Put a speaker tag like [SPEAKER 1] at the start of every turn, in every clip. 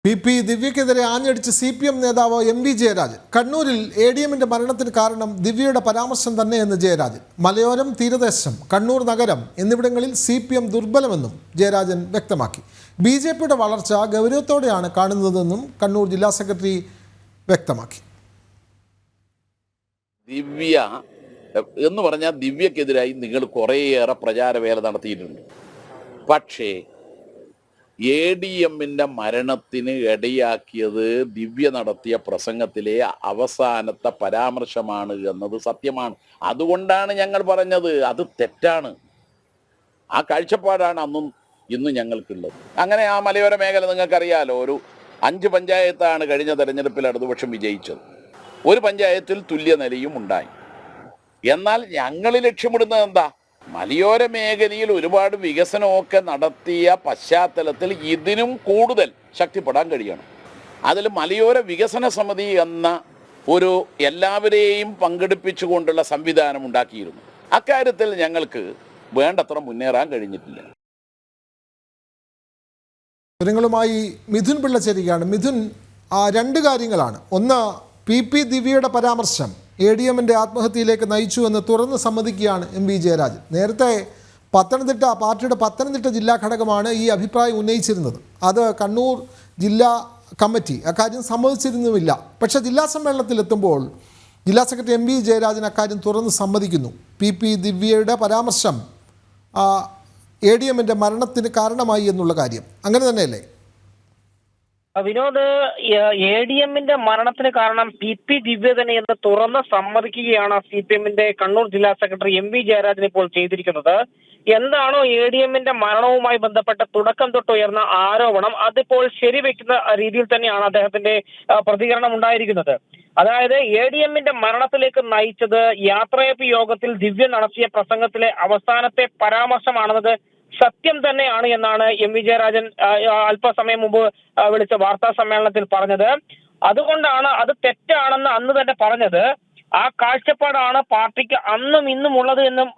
[SPEAKER 1] P ദിവ്യക്കെതിരെ ആഞ്ഞടിച്ച് CPM നേതാവ് MV Jayarajan. കണ്ണൂരിൽ ADMന്റെ മരണത്തിന് കാരണം ദിവ്യയുടെ പരാമർശം തന്നെയെന്ന് ജയരാജൻ. മലയോരം തീരദേശം, കണ്ണൂർ നഗരം എന്നിവിടങ്ങളിൽ CPM ദുർബലമെന്നും ജയരാജൻ വ്യക്തമാക്കി. BJPയുടെ വളർച്ച ഗൗരവത്തോടെയാണ് കാണുന്നതെന്നും കണ്ണൂർ ജില്ലാ സെക്രട്ടറി വ്യക്തമാക്കി.
[SPEAKER 2] ദിവ്യ എന്ന് പറഞ്ഞാൽ ദിവ്യക്കെതിരായി നിങ്ങൾ കുറേയേറെ പ്രചാരവേല നടത്തിയിട്ടുണ്ട്. പക്ഷേ ADMന്റെ മരണത്തിന് ഇടയാക്കിയത് ദിവ്യ നടത്തിയ പ്രസംഗത്തിലെ അവസാനത്തെ പരാമർശമാണ് എന്നത് സത്യമാണ്. അതുകൊണ്ടാണ് ഞങ്ങൾ പറഞ്ഞത് അത് തെറ്റാണ്. ആ കാഴ്ചപ്പാടാണ് അന്നും ഇന്നും ഞങ്ങൾക്കുള്ളത്. അങ്ങനെ ആ മലയോര മേഖല നിങ്ങൾക്കറിയാലോ, ഒരു 5 പഞ്ചായത്താണ് കഴിഞ്ഞ തെരഞ്ഞെടുപ്പിൽ ഇടതുപക്ഷം വിജയിച്ചത്. ഒരു പഞ്ചായത്തിൽ തുല്യനിലയും ഉണ്ടായി. എന്നാൽ ഞങ്ങൾ ലക്ഷ്യമിടുന്നത് എന്താ? മലയോര മേഖലയിൽ ഒരുപാട് വികസനമൊക്കെ നടത്തിയ പശ്ചാത്തലത്തിൽ ഇതിനും കൂടുതൽ ശക്തിപ്പെടാൻ കഴിയണം. അതിൽ മലയോര വികസന സമിതി എന്ന ഒരു എല്ലാവരെയും പങ്കെടുപ്പിച്ചുകൊണ്ടുള്ള സംവിധാനം ഉണ്ടാക്കിയിരുന്നു. അക്കാര്യത്തിൽ ഞങ്ങൾക്ക് വേണ്ടത്ര മുന്നേറാൻ കഴിഞ്ഞിട്ടില്ല.
[SPEAKER 1] വിവരങ്ങളുമായി മിഥുൻ പിള്ള ചേരുകയാണ്. മിഥുൻ, 2 കാര്യങ്ങളാണ്. ഒന്ന്, പി ദിവ്യയുടെ പരാമർശം ADMന്റെ ആത്മഹത്യയിലേക്ക് നയിച്ചു എന്ന് തുറന്ന് സമ്മതിക്കുകയാണ് MV ജയരാജൻ. നേരത്തെ പാർട്ടിയുടെ പത്തനംതിട്ട ജില്ലാ ഘടകമാണ് ഈ അഭിപ്രായം ഉന്നയിച്ചിരുന്നത്. അത് കണ്ണൂർ ജില്ലാ കമ്മിറ്റി അക്കാര്യം സമ്മതിച്ചിരുന്നുമില്ല. പക്ഷേ ജില്ലാ സമ്മേളനത്തിലെത്തുമ്പോൾ ജില്ലാ സെക്രട്ടറി MV ജയരാജൻ അക്കാര്യം തുറന്ന് സമ്മതിക്കുന്നു. പി ദിവ്യയുടെ പരാമർശം ADMന്റെ മരണത്തിന് കാരണമായി എന്നുള്ള കാര്യം അങ്ങനെ തന്നെയല്ലേ?
[SPEAKER 3] വിനോദ്, ADMന്റെ മരണത്തിന് കാരണം പി ദിവ്യ തന്നെ എന്ന് തുറന്ന് സമ്മതിക്കുകയാണ് CPMന്റെ കണ്ണൂർ ജില്ലാ സെക്രട്ടറി MV ജയരാജൻ ഇപ്പോൾ ചെയ്തിരിക്കുന്നത്. എന്താണോ ADMന്റെ മരണവുമായി ബന്ധപ്പെട്ട തുടക്കം തൊട്ട് ഉയർന്ന ആരോപണം, അതിപ്പോൾ ശരിവെക്കുന്ന രീതിയിൽ തന്നെയാണ് അദ്ദേഹത്തിന്റെ പ്രതികരണം ഉണ്ടായിരിക്കുന്നത്. അതായത് ADMന്റെ മരണത്തിലേക്ക് നയിച്ചത് യാത്രയപ്പ് യോഗത്തിൽ ദിവ്യ നടത്തിയ പ്രസംഗത്തിലെ അവസാനത്തെ പരാമർശമാണെന്നത് സത്യം തന്നെയാണ് എന്നാണ് MV ജയരാജൻ അല്പസമയം മുമ്പ് വിളിച്ച വാർത്താ സമ്മേളനത്തിൽ പറഞ്ഞത്. അതുകൊണ്ടാണ് അത് തെറ്റാണെന്ന് അന്ന് തന്നെ പറഞ്ഞത്. ആ കാഴ്ചപ്പാടാണ് പാർട്ടിക്ക് അന്നും ഇന്നും ഉള്ളത് എന്നും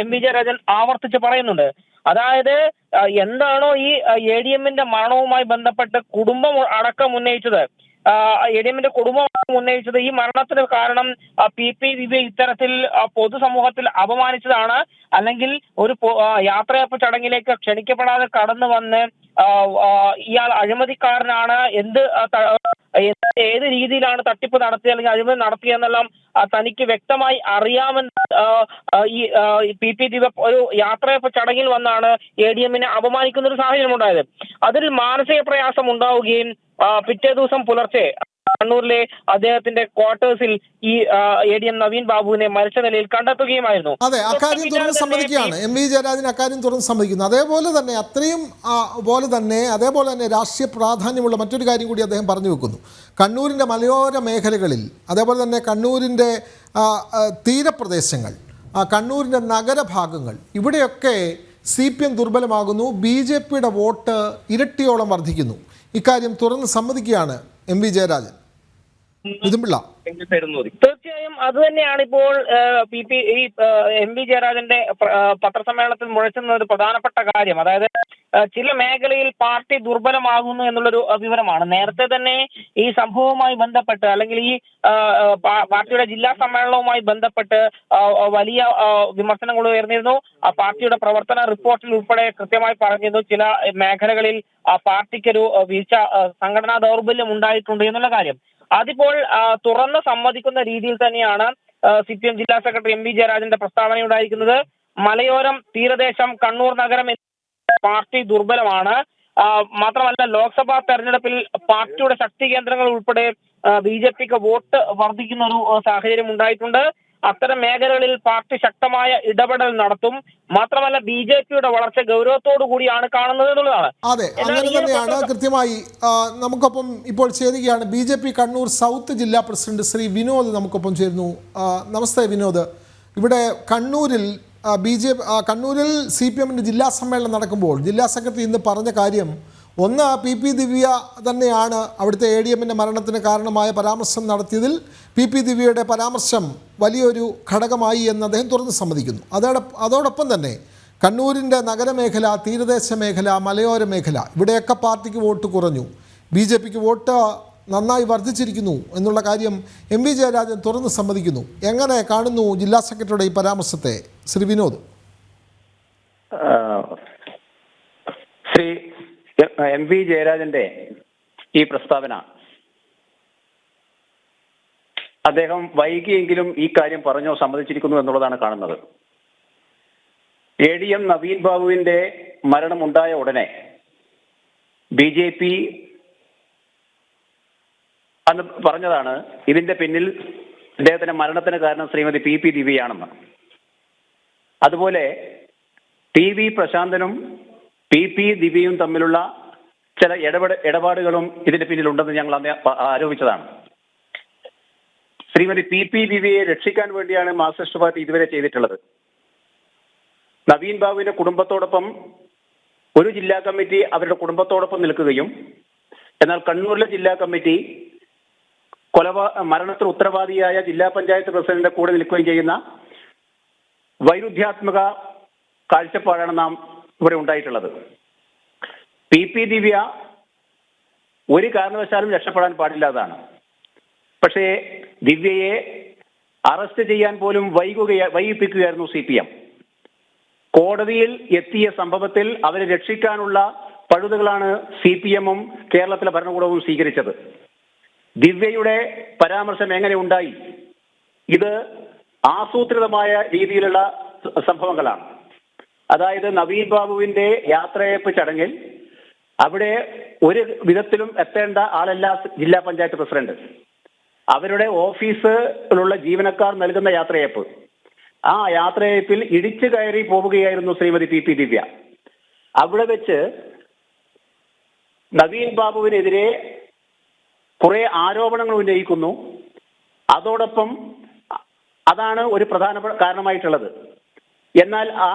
[SPEAKER 3] MV ജയരാജൻ ആവർത്തിച്ച് പറയുന്നുണ്ട്. അതായത് എന്താണോ ഈ ADMന്റെ മരണവുമായി ബന്ധപ്പെട്ട് കുടുംബം അടക്കം ഉന്നയിച്ചത്, ADMന്റെ കുടുംബം ഉന്നയിച്ചത് ഈ മരണത്തിന് കാരണം പി ദിവ്യ ഇത്തരത്തിൽ പൊതുസമൂഹത്തിൽ അപമാനിച്ചതാണ്, അല്ലെങ്കിൽ ഒരു യാത്രയപ്പ് ചടങ്ങിലേക്ക് ക്ഷണിക്കപ്പെടാതെ കടന്നു വന്ന് ഇയാൾ അഴിമതിക്കാരനാണ്, ഏത് രീതിയിലാണ് തട്ടിപ്പ് നടത്തിയ അല്ലെങ്കിൽ അഴിമതി നടത്തിയെന്നെല്ലാം തനിക്ക് വ്യക്തമായി അറിയാമെന്ന് ഈ പി ദിവ്യ ഒരു യാത്രയപ്പ് ചടങ്ങിൽ വന്നാണ് ADMനെ അപമാനിക്കുന്ന ഒരു സാഹചര്യം ഉണ്ടായത്. അതിൽ മാനസിക പ്രയാസം ഉണ്ടാവുകയും പിറ്റേ ദിവസം പുലർച്ചെ കണ്ണൂരിലെ അദ്ദേഹത്തിന്റെ ക്വാർട്ടേഴ്സിൽ ഈ ADM നവീൻ ബാബുവിനെ മരിച്ച നിലയിൽ കണ്ടെത്തുകയുമായിരുന്നു.
[SPEAKER 1] അതെ, അക്കാര്യം തുറന്ന് സമ്മതിക്കുകയാണ് MV ജയരാജൻ. അക്കാര്യം തുറന്ന് സമ്മതിക്കുന്നു. അതേപോലെ തന്നെ അതേപോലെ തന്നെ രാഷ്ട്രീയ പ്രാധാന്യമുള്ള മറ്റൊരു കാര്യം കൂടി അദ്ദേഹം പറഞ്ഞു വെക്കുന്നു. കണ്ണൂരിൻ്റെ മലയോര മേഖലകളിൽ, അതേപോലെ തന്നെ കണ്ണൂരിൻ്റെ തീരപ്രദേശങ്ങൾ, കണ്ണൂരിൻ്റെ നഗരഭാഗങ്ങൾ, ഇവിടെയൊക്കെ CPM ദുർബലമാകുന്നു. BJPയുടെ വോട്ട് ഇരട്ടിയോളം വർദ്ധിക്കുന്നു. ഇക്കാര്യം തുറന്ന് സമ്മതിക്കുകയാണ് MV ജയരാജൻ.
[SPEAKER 3] തീർച്ചയായും അത് തന്നെയാണ് ഇപ്പോൾ MV ജയരാജന്റെ പത്രസമ്മേളനത്തിൽ മുഴച്ചുന്ന ഒരു പ്രധാനപ്പെട്ട കാര്യം. അതായത് ചില മേഖലയിൽ പാർട്ടി ദുർബലമാകുന്നു എന്നുള്ളൊരു വിവരമാണ്. നേരത്തെ തന്നെ ഈ സംഭവവുമായി ബന്ധപ്പെട്ട്, അല്ലെങ്കിൽ ഈ പാർട്ടിയുടെ ജില്ലാ സമ്മേളനവുമായി ബന്ധപ്പെട്ട് വലിയ വിമർശനങ്ങൾ ഉയർന്നിരുന്നു. പാർട്ടിയുടെ പ്രവർത്തന റിപ്പോർട്ടിൽ ഉൾപ്പെടെ കൃത്യമായി പറഞ്ഞിരുന്നു ചില മേഖലകളിൽ പാർട്ടിക്കൊരു വീഴ്ച, സംഘടനാ ദൗർബല്യം ഉണ്ടായിട്ടുണ്ട് എന്നുള്ള കാര്യം. അതിപ്പോൾ തുറന്ന് സമ്മതിക്കുന്ന രീതിയിൽ തന്നെയാണ് CPM ജില്ലാ സെക്രട്ടറി MV ജയരാജന്റെ പ്രസ്താവന ഉണ്ടായിരിക്കുന്നത്. മലയോരം തീരദേശം, കണ്ണൂർ നഗരം പാർട്ടി ദുർബലമാണ്. മാത്രമല്ല, ലോക്സഭാ തെരഞ്ഞെടുപ്പിൽ പാർട്ടിയുടെ ശക്തി കേന്ദ്രങ്ങൾ ഉൾപ്പെടെ BJPക്ക് വോട്ട് വർദ്ധിക്കുന്ന ഒരു സാഹചര്യം ഉണ്ടായിട്ടുണ്ട്. അത്തരം മേഖലകളിൽ പാർട്ടി ശക്തമായ ഇടപെടൽ നടത്തും. മാത്രമല്ല, BJPയുടെ വളർച്ച ഗൗരവത്തോടു കൂടിയാണ് കാണുന്നത് എന്നുള്ളതാണ്.
[SPEAKER 1] അതെ, അങ്ങനെ തന്നെയാണ്. കൃത്യമായി നമുക്കൊപ്പം ഇപ്പോൾ ചേരുകയാണ് BJP കണ്ണൂർ സൗത്ത് ജില്ലാ പ്രസിഡന്റ് ശ്രീ വിനോദ് നമുക്കൊപ്പം ചേരുന്നു. നമസ്തേ വിനോദ്. ഇവിടെ കണ്ണൂരിൽ CPMന്റെ ജില്ലാ സമ്മേളനം നടക്കുമ്പോൾ ജില്ലാ സെക്രട്ടറി ഇന്ന് പറഞ്ഞ കാര്യം, ഒന്ന്, പി ദിവ്യ തന്നെയാണ് അവിടുത്തെ ADMന്റെ മരണത്തിന് കാരണമായ പരാമർശം നടത്തിയതിൽ പി ദിവ്യയുടെ പരാമർശം വലിയൊരു ഘടകമായി എന്ന് അദ്ദേഹം തുറന്ന് സമ്മതിക്കുന്നു. അതോടൊപ്പം തന്നെ കണ്ണൂരിൻ്റെ നഗരമേഖല, തീരദേശ മേഖല, മലയോര മേഖല, ഇവിടെയൊക്കെ പാർട്ടിക്ക് വോട്ട് കുറഞ്ഞു. BJPക്ക് വോട്ട് നന്നായി വർദ്ധിച്ചിരിക്കുന്നു എന്നുള്ള കാര്യം എം വി ജയരാജൻ തുറന്ന് സമ്മതിക്കുന്നു. എങ്ങനെ കാണുന്നു ജില്ലാ സെക്രട്ടറിയുടെ ഈ പരാമർശത്തെ ശ്രീ വിനോദ്?
[SPEAKER 4] ശ്രീ എം വി ജയരാജന്റെ ഈ പ്രസ്താവന അദ്ദേഹം വൈകിയെങ്കിലും ഈ കാര്യം പറഞ്ഞോ സമ്മതിച്ചിരിക്കുന്നു എന്നുള്ളതാണ് കാണുന്നത്. ADM നവീൻ ബാബുവിന്റെ മരണമുണ്ടായ ഉടനെ BJP അന്ന് പറഞ്ഞതാണ് ഇതിന്റെ പിന്നിൽ അദ്ദേഹത്തിന്റെ മരണത്തിന് കാരണം ശ്രീമതി PP ദിവ്യയാണെന്ന്. അതുപോലെ TV പ്രശാന്തനും PP ദിവ്യയും തമ്മിലുള്ള ചില ഇടപാടുകളും ഇതിന്റെ പിന്നിലുണ്ടെന്ന് ഞങ്ങൾ അന്ന് ആരോപിച്ചതാണ്. ശ്രീമതി PP ദിവ്യയെ രക്ഷിക്കാൻ വേണ്ടിയാണ് മാർക്സിസ്റ്റ് പാർട്ടി ഇതുവരെ ചെയ്തിട്ടുള്ളത്. നവീൻ ബാബുവിന്റെ കുടുംബത്തോടൊപ്പം ഒരു ജില്ലാ കമ്മിറ്റി അവരുടെ കുടുംബത്തോടൊപ്പം നിൽക്കുകയും എന്നാൽ കണ്ണൂരിലെ ജില്ലാ കമ്മിറ്റി മരണത്തിന് ഉത്തരവാദിയായ ജില്ലാ പഞ്ചായത്ത് പ്രസിഡന്റിന്റെ കൂടെ നിൽക്കുകയും ചെയ്യുന്ന വൈരുദ്ധ്യാത്മക കാഴ്ചപ്പാടാണ് നാം ഇവിടെ ഉണ്ടായിട്ടുള്ളത്. PP ദിവ്യ ഒരു കാരണവശാലും രക്ഷപ്പെടാൻ പാടില്ലാതാണ്. പക്ഷേ ദിവ്യയെ അറസ്റ്റ് ചെയ്യാൻ പോലും വൈകിപ്പിക്കുകയായിരുന്നു CPM. കോടതിയിൽ എത്തിയ സംഭവത്തിൽ അവരെ രക്ഷിക്കാനുള്ള പഴുതുകളാണ് CPM-ഉം കേരളത്തിലെ ഭരണകൂടവും സ്വീകരിച്ചത്. ദിവ്യയുടെ പരാമർശം എങ്ങനെ ഉണ്ടായി? ഇത് ആസൂത്രിതമായ രീതിയിലുള്ള സംഭവങ്ങളാണ്. അതായത് നവീൻ ബാബുവിന്റെ യാത്രയയപ്പ് ചടങ്ങിൽ അവിടെ ഒരു വിധത്തിലും എത്തേണ്ട ആളല്ല ജില്ലാ പഞ്ചായത്ത് പ്രസിഡന്റ്. അവരുടെ ഓഫീസിലുള്ള ജീവനക്കാർ നൽകുന്ന യാത്രയയപ്പ്, ആ യാത്രയയപ്പിൽ ഇടിച്ചു കയറി പോവുകയായിരുന്നു ശ്രീമതി PP ദിവ്യ. അവിടെ വെച്ച് നവീൻ ബാബുവിനെതിരെ കുറെ ആരോപണങ്ങൾ ഉന്നയിക്കുന്നു. അതോടൊപ്പം അതാണ് ഒരു പ്രധാന കാരണമായിട്ടുള്ളത്. എന്നാൽ ആ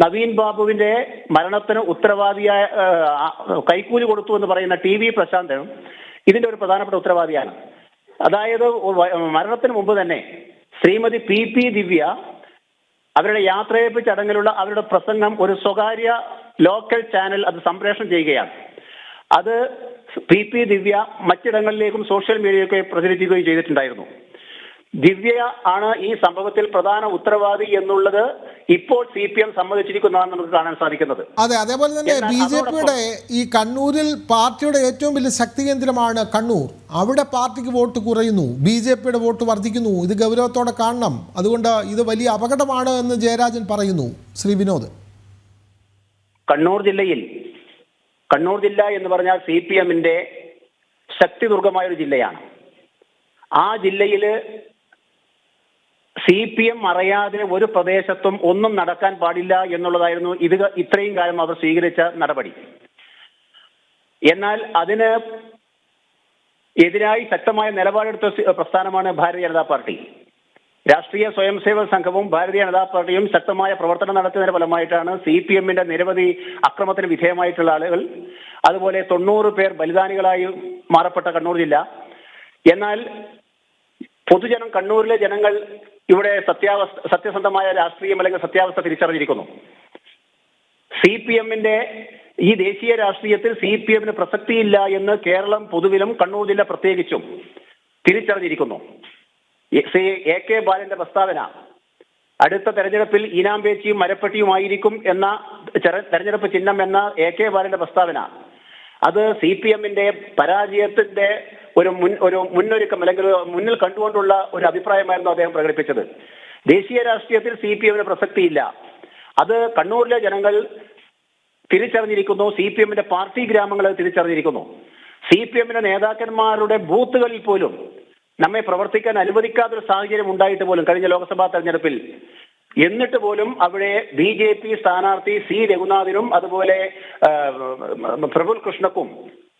[SPEAKER 4] നവീൻ ബാബുവിന്റെ മരണത്തിന് ഉത്തരവാദിയായ കൈക്കൂലി കൊടുത്തു എന്ന് പറയുന്ന TV പ്രശാന്തനും ഇതിന്റെ ഒരു പ്രധാനപ്പെട്ട ഉത്തരവാദിയാണ്. അതായത് മരണത്തിന് മുമ്പ് തന്നെ ശ്രീമതി PP ദിവ്യ അവരുടെ യാത്രയയപ്പ് ചടങ്ങിലുള്ള അവരുടെ പ്രസംഗം ഒരു സ്വകാര്യ ലോക്കൽ ചാനൽ അത് സംപ്രേഷണം ചെയ്യുകയാണ്. അത് PP ദിവ്യ മറ്റിടങ്ങളിലേക്കും സോഷ്യൽ മീഡിയയൊക്കെ പ്രചരിപ്പിക്കുകയും ചെയ്തിട്ടുണ്ടായിരുന്നു. ദിവ്യ ആണ് ഈ സംഭവത്തിൽ പ്രധാന ഉത്തരവാദി എന്നുള്ളത് ഇപ്പോൾ CPM സമ്മതിച്ചിരിക്കുന്നതാണ് നമുക്ക് കാണാൻ സാധിക്കുന്നത്.
[SPEAKER 1] അതെ, അതേപോലെ തന്നെ BJPയുടെ ഈ കണ്ണൂരിൽ പാർട്ടിയുടെ ഏറ്റവും വലിയ ശക്തി കേന്ദ്രമാണ് കണ്ണൂർ. അവിടെ പാർട്ടിക്ക് വോട്ട് കുറയുന്നു, BJPയുടെ വോട്ട് വർദ്ധിക്കുന്നു. ഇത് ഗൗരവത്തോടെ കാണണം. അതുകൊണ്ട് ഇത് വലിയ അപകടമാണ് എന്ന് ജയരാജൻ പറയുന്നു. ശ്രീ വിനോദ്,
[SPEAKER 4] കണ്ണൂർ ജില്ല എന്ന് പറഞ്ഞാൽ CPM-ന്റെ ശക്തിദുർഗമായ ഒരു ജില്ലയാണ്. ആ ജില്ലയില് CPM അറിയാതെ ഒരു പ്രദേശത്തും ഒന്നും നടക്കാൻ പാടില്ല എന്നുള്ളതായിരുന്നു ഇത്രയും കാലം അവർ സ്വീകരിച്ച നടപടി. എന്നാൽ അതിന് എതിരായി ശക്തമായ നിലപാടെടുത്ത പ്രസ്ഥാനമാണ് ഭാരതീയ ജനതാ പാർട്ടി. രാഷ്ട്രീയ സ്വയംസേവക സംഘവും ഭാരതീയ ജനതാ പാർട്ടിയും ശക്തമായ പ്രവർത്തനം നടത്തുന്നതിന്റെ ഫലമായിട്ടാണ് CPM-ന്റെ നിരവധി അക്രമത്തിന് വിധേയമായിട്ടുള്ള ആളുകൾ, അതുപോലെ 90 പേർ ബലിദാനികളായി മാറപ്പെട്ട കണ്ണൂർ ജില്ല. എന്നാൽ കണ്ണൂരിലെ ജനങ്ങൾ ഇവിടെ സത്യസന്ധമായ രാഷ്ട്രീയം അല്ലെങ്കിൽ സത്യാവസ്ഥ തിരിച്ചറിഞ്ഞിരിക്കുന്നു. CPM-ന്റെ ഈ ദേശീയ രാഷ്ട്രീയത്തിൽ CPM-ന് പ്രസക്തിയില്ല എന്ന് കേരളം പൊതുവിലും കണ്ണൂർ ജില്ല പ്രത്യേകിച്ചും തിരിച്ചറിഞ്ഞിരിക്കുന്നു. AK ബാലന്റെ പ്രസ്താവന അടുത്ത തെരഞ്ഞെടുപ്പിൽ ഈനാമ്പേച്ചിയും മരപ്പെട്ടിയുമായിരിക്കും എന്ന തെരഞ്ഞെടുപ്പ് ചിഹ്നം എന്ന AK ബാലന്റെ പ്രസ്താവന അത് CPM-ന്റെ പരാജയത്തിന്റെ ഒരു മുന്നൊരുക്കം അല്ലെങ്കിൽ മുന്നിൽ കണ്ടുകൊണ്ടുള്ള ഒരു അഭിപ്രായമായിരുന്നു അദ്ദേഹം പ്രകടിപ്പിച്ചത്. ദേശീയ രാഷ്ട്രീയത്തിൽ CPM-ന് പ്രസക്തിയില്ല. അത് കണ്ണൂരിലെ ജനങ്ങൾ തിരിച്ചറിഞ്ഞിരിക്കുന്നു. CPM-ന്റെ പാർട്ടി ഗ്രാമങ്ങൾ തിരിച്ചറിഞ്ഞിരിക്കുന്നു. CPM-ന്റെ നേതാക്കന്മാരുടെ ബൂത്തുകളിൽ പോലും നമ്മെ പ്രവർത്തിക്കാൻ അനുവദിക്കാത്തൊരു സാഹചര്യം ഉണ്ടായിട്ട് പോലും കഴിഞ്ഞ ലോക്സഭാ തെരഞ്ഞെടുപ്പിൽ എന്നിട്ട് പോലും അവിടെ BJP സ്ഥാനാർത്ഥി C രഘുനാഥിനും അതുപോലെ പ്രഫുൽ കൃഷ്ണക്കും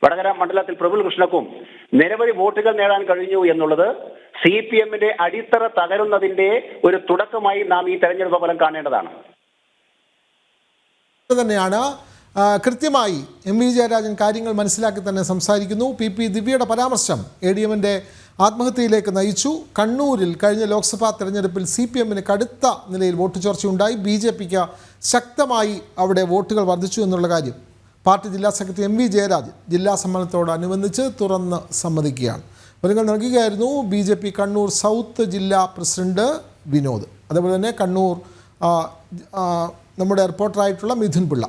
[SPEAKER 4] വടകര മണ്ഡലത്തിൽ പ്രഫുൽ കൃഷ്ണക്കും നിരവധി വോട്ടുകൾ നേടാൻ കഴിഞ്ഞു എന്നുള്ളത് CPM-ന്റെ അടിത്തറ തകരുന്നതിന്റെ ഒരു തുടക്കമായി നാം ഈ തെരഞ്ഞെടുപ്പ് ഫലം കാണേണ്ടതാണ്.
[SPEAKER 1] തന്നെയാണ് കൃത്യമായി എം വി ജയരാജൻ കാര്യങ്ങൾ മനസ്സിലാക്കി തന്നെ സംസാരിക്കുന്നു. PP ദിവ്യയുടെ പരാമർശം ADM-ന്റെ ആത്മഹത്യയിലേക്ക് നയിച്ചു. കണ്ണൂരിൽ കഴിഞ്ഞ ലോക്സഭാ തെരഞ്ഞെടുപ്പിൽ CPM-ന് കടുത്ത നിലയിൽ വോട്ട് ചോർച്ചയുണ്ടായി. BJPക്ക് ശക്തമായി അവിടെ വോട്ടുകൾ വർദ്ധിച്ചു എന്നുള്ള കാര്യം പാർട്ടി ജില്ലാ സെക്രട്ടറി എം വി ജയരാജൻ ജില്ലാ സമ്മേളനത്തോടനുബന്ധിച്ച് തുറന്ന് സമ്മതിക്കുകയാണ്. വിവരങ്ങൾ നൽകുകയായിരുന്നു BJP കണ്ണൂർ സൗത്ത് ജില്ലാ പ്രസിഡന്റ് വിനോദ്. അതേപോലെ തന്നെ കണ്ണൂർ നമ്മുടെ റിപ്പോർട്ടറായിട്ടുള്ള മിഥുൻ പിള്ള.